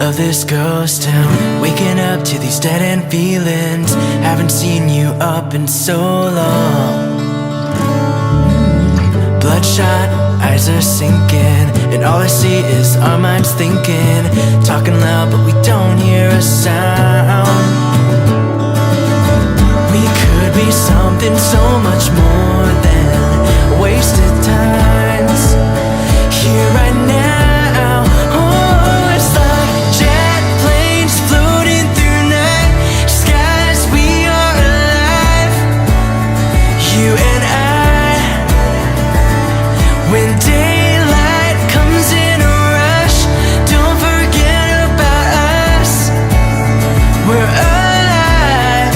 of this ghost town, waking up to these dead end feelings. Haven't seen you up in so long. Bloodshot eyes are sinking, and all I see is our minds thinking, talking loud but we don't hear a sound. We could be something so much more than wasted times. Here right now, oh, it's like jet planes floating through night skies. We are alive, you and I. When daylight comes in a rush, don't forget about us. We're alive,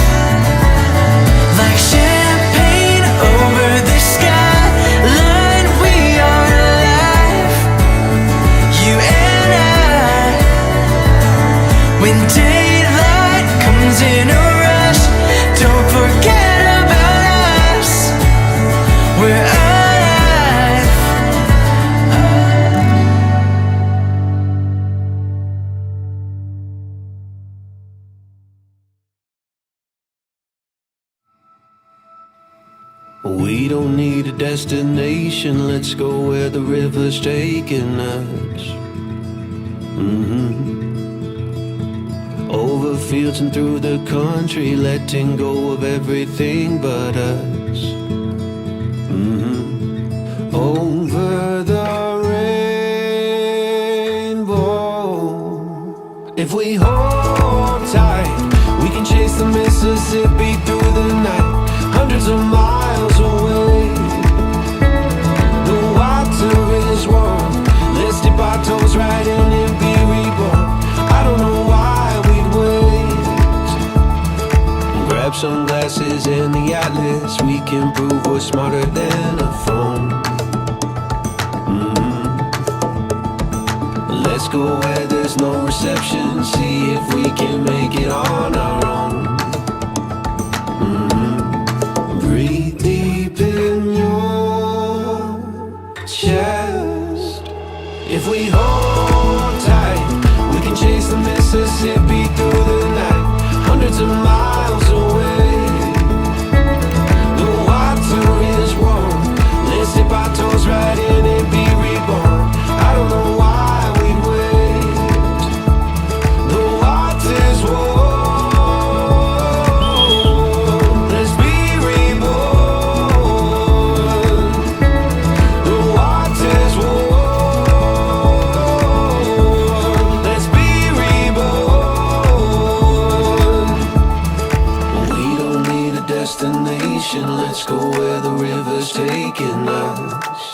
like champagne over the skyline. We are alive, you and I. When daylight comes in a rush, don't forget about us. We're alive. We don't need a destination, let's go where the river's taking us. Over fields and through the country, letting go of everything but us. Over the rainbow. If we hold tight, we can chase the Mississippi through the night, hundreds of miles away. The water is warm, let's dip our toes right in and be reborn. I don't know why we'd wait. Grab sunglasses and the atlas, we can prove we're smarter than a phone. Let's go where there's no reception, see if we can make it on our own. Breathe deep in your chest. If we hold tight, we can chase the Mississippi through the night, hundreds of miles away. The water is warm, let's dip our toes right in and be reborn. I don't know why we'd wait. The water's warm, let's be reborn. The water's warm, let's be reborn. We don't need a destination, let's go where the river's taking us.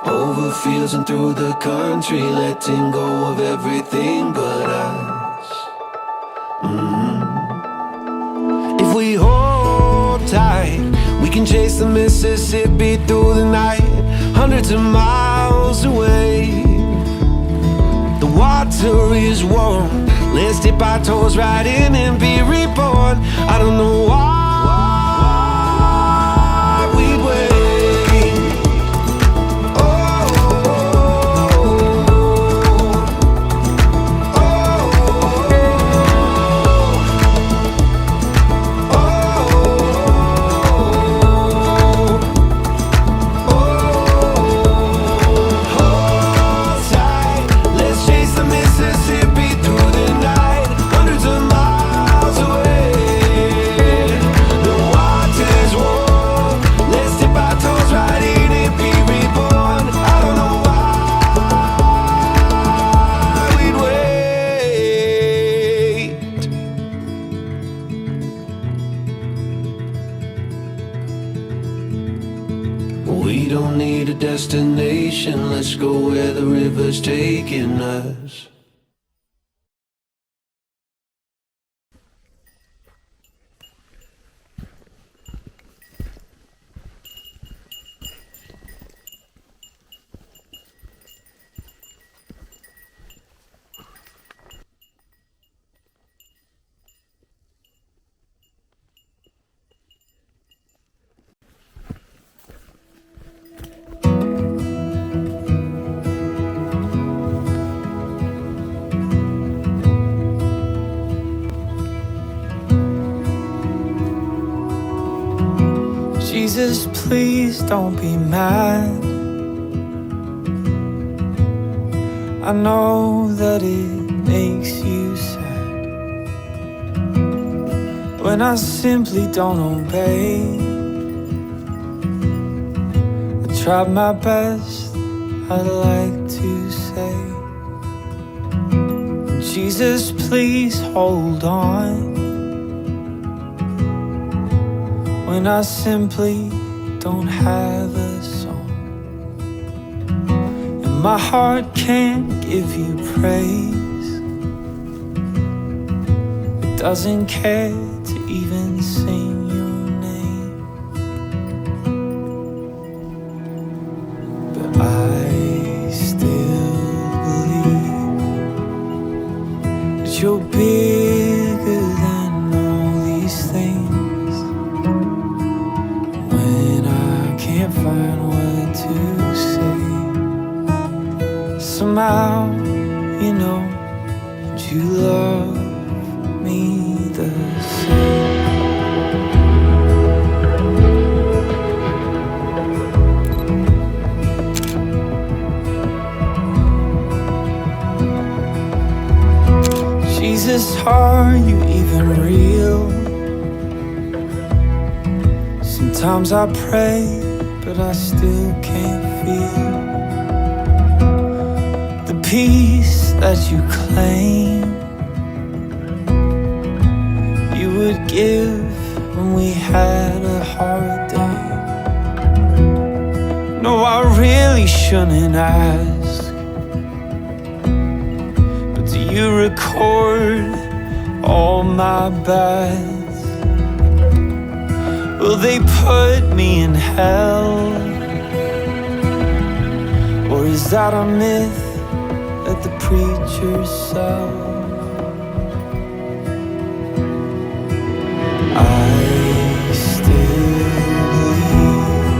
Over fields and through the country, letting go of everything but us. If we hold tight, we can chase the Mississippi through the night, hundreds of miles away. The water is warm, let's dip our toes right in and be reborn. I don't know why we'd wait. We don't need a destination, let's go where the river's taking us. Jesus, please don't be mad. I know that it makes you sad when I simply don't obey. I tried my best, I'd like to say, Jesus, please hold on when I simply don't have a song, and my heart can't give you praise. It doesn't care to even sing your name, but I still believe that you're bigger than all these things. When I can't find what to say, somehow, you know, you love me the same. Jesus, are you even real? Sometimes I pray, but I still can't feel the peace that you claim you would give when we had a hard day. No, I really shouldn't ask, but do you record all my bads? Will they put me in hell? Or is that a myth that the preachers sell? I still believe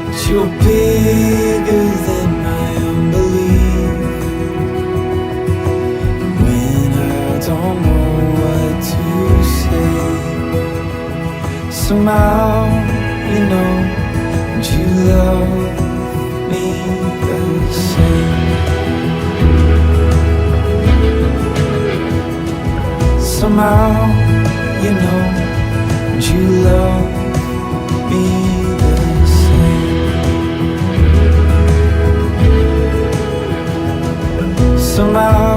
that you're bigger than my unbelief. When I don't know what to say, somehow, you know, you love me the same. Somehow, you know, you love me the same. Somehow,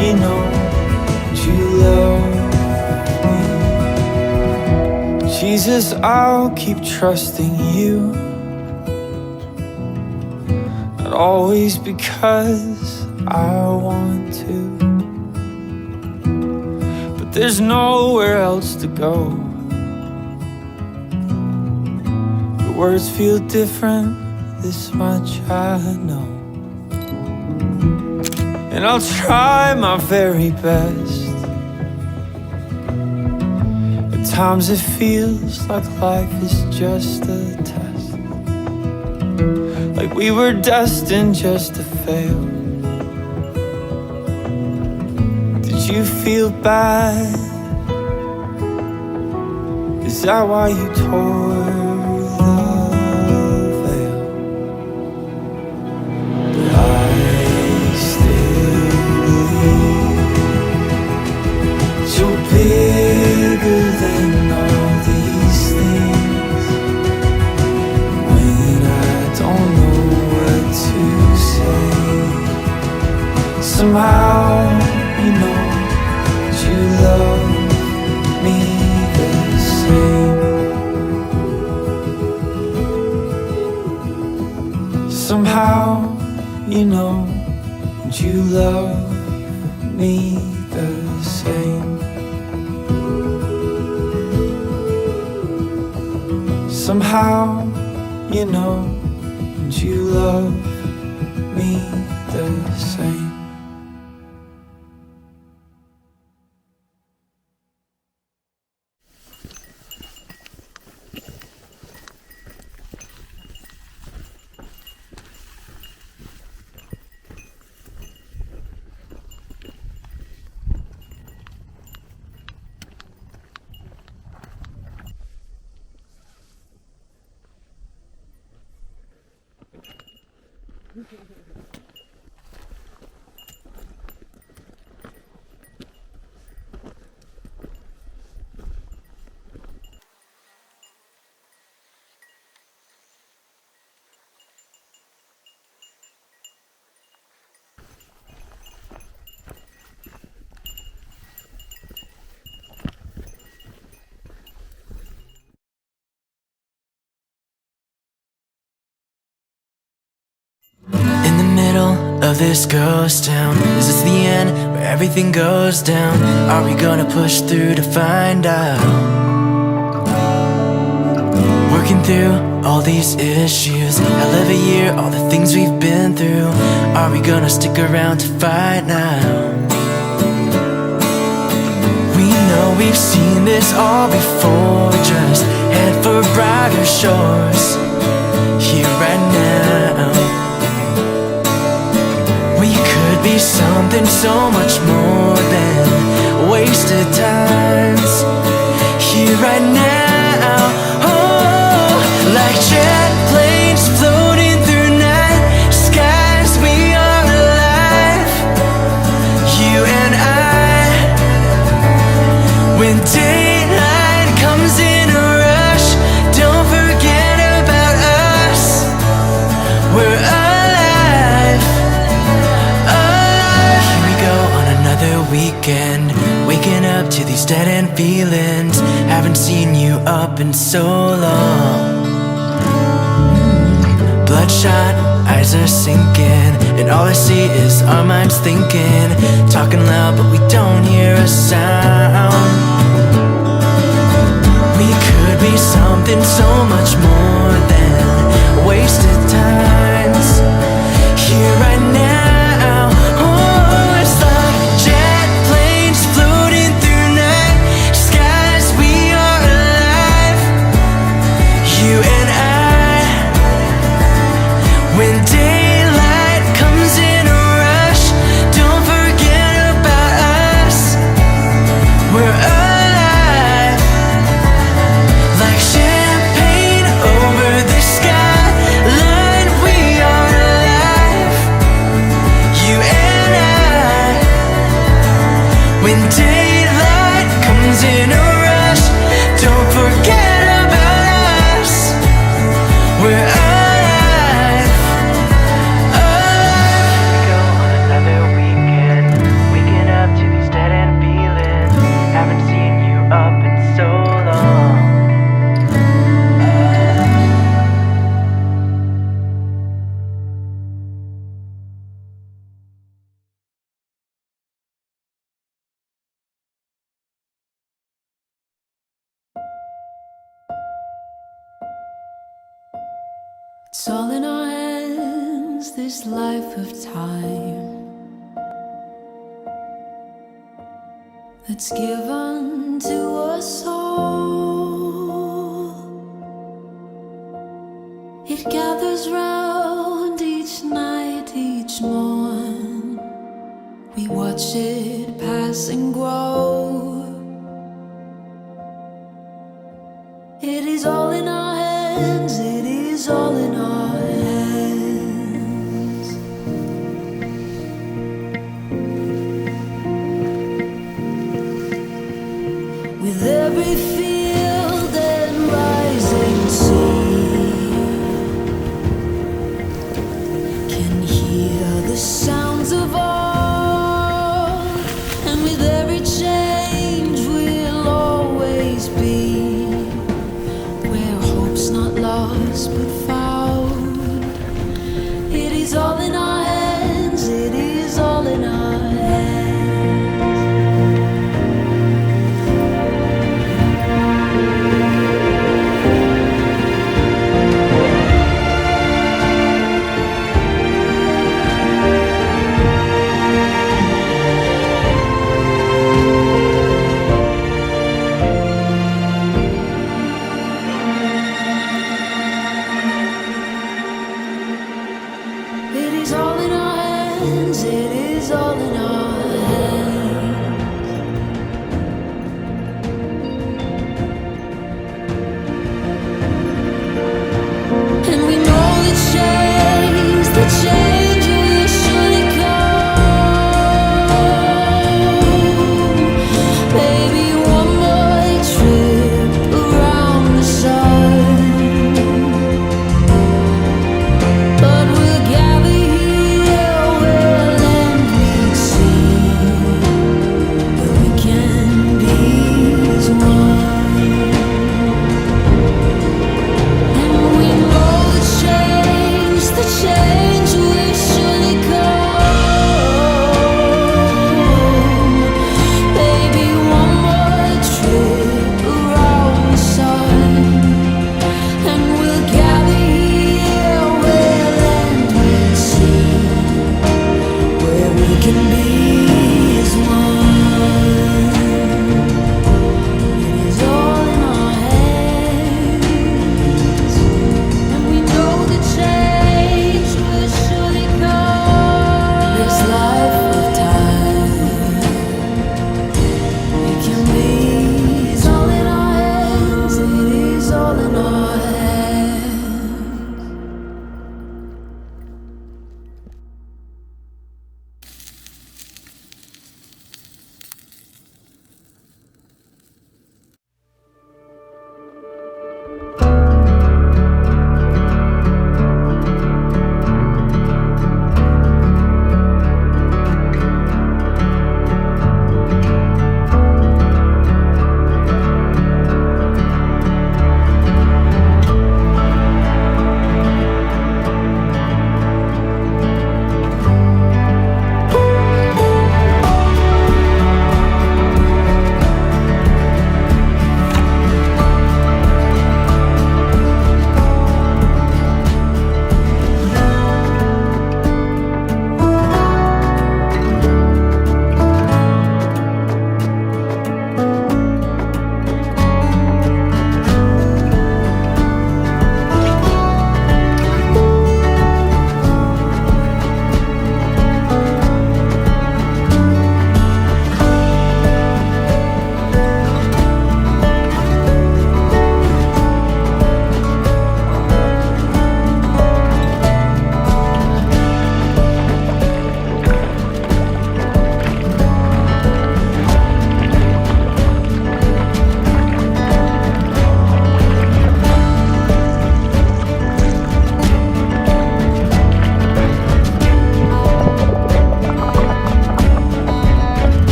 you know, you love me. Jesus, I'll keep trusting you, not always because I want to, but there's nowhere else to go. Your words feel different, this much I know, and I'll try my very best. At times it feels like life is just a test, like we were destined just to fail. Did you feel bad? Is that why you tore the veil? But I still believe you're bigger than all these things. When I don't know what to say, somehow, you know, you love me the same. Somehow, you know, you love me the same. Somehow, you know, you love me the same. In the middle of this ghost town, is this the end where everything goes down? Are we gonna push through to find out? Working through all these issues, hell of a year, all the things we've been through. Are we gonna stick around to fight now? We know we've seen this all before, just head for brighter shores here right now. We could be something so much more than wasted times here right now. Oh, like jet planes floating through night skies, we are alive, you and I. When daylight comes in a rush, don't forget about us. We're alive. Here we go on another weekend, waking up to these dead-end feelings. Haven't seen you up in so long. Bloodshot eyes are sinking, and all I see is our minds thinking. Talking loud but we don't hear a sound. We could be something so much more than wasted times here right now. Oh, it's like jet planes floating through night skies, we are alive, you and I. When daylight comes in a rush, don't forget about us. We're alive, like champagne over the skyline. We are alive, you and I. When daylight comes in a rush, don't forget about us. We're alive. Go on another weekend, waking up to these dead-end feelings. Haven't seen you up in so long. It's all in our hands, this life of time that's given to us all. It gathers round each night, each morn. We watch it pass and grow. It is all in our hands, it is all in our hands. With every field and rising sea, can hear the sounds of all. And with every change we'll always be where hope's not lost but found. It is all in our hands, it is all in our hands. It is all in our hands, it is all in our hands. And we know the chains change.